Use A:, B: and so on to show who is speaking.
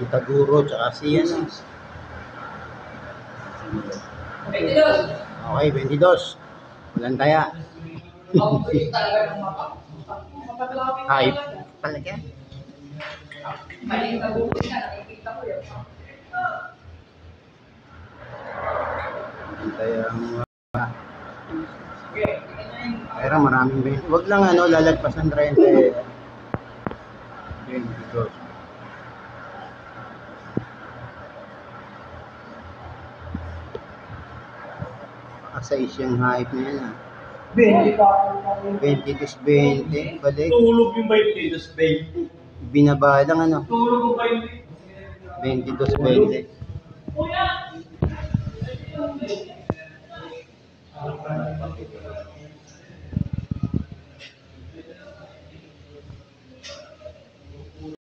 A: Si Taguro, tsaka si ano. Okay, 22. Walang taya. Hype talaga.
B: Maling Taguro na, nakikita ko yun.
A: Pero maraming 20. Huwag lang ano, lalagpas ng 30. 22. Asa isyang hype na yan ah.
C: 20 pa.
A: 22-20. Balik.
C: Tulog yung 22-20.
A: Binaba lang ano.
C: Tulog yung 20.
A: 22-20.
C: Kuya!